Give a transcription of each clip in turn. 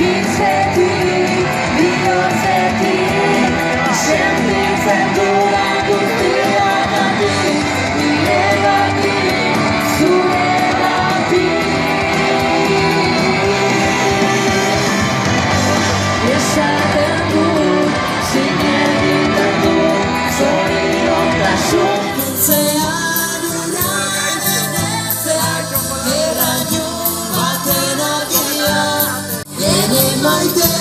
Hitzetik, bihotzetik, sentitzen dudan guztiagatik, niregatik, zuregatik. Esaten dut, zinen egiten dut, zoriontasun. Zean uran enetzak, eraino baten argia, ere maite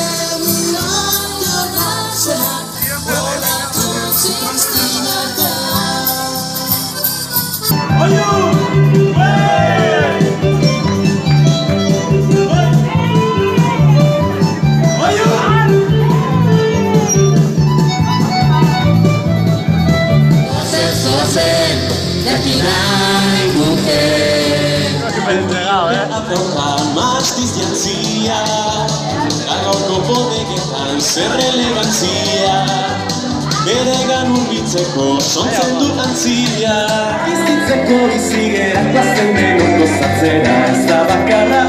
mirando nazeak, olatu ziztin artean. Mastiz jantzia, gaurko bodegetan zer relevantzia, beregan urbitzeko sontzen dut antzia. Bizitzeko bizigerak bazen denok gozatzera, ez da bakarra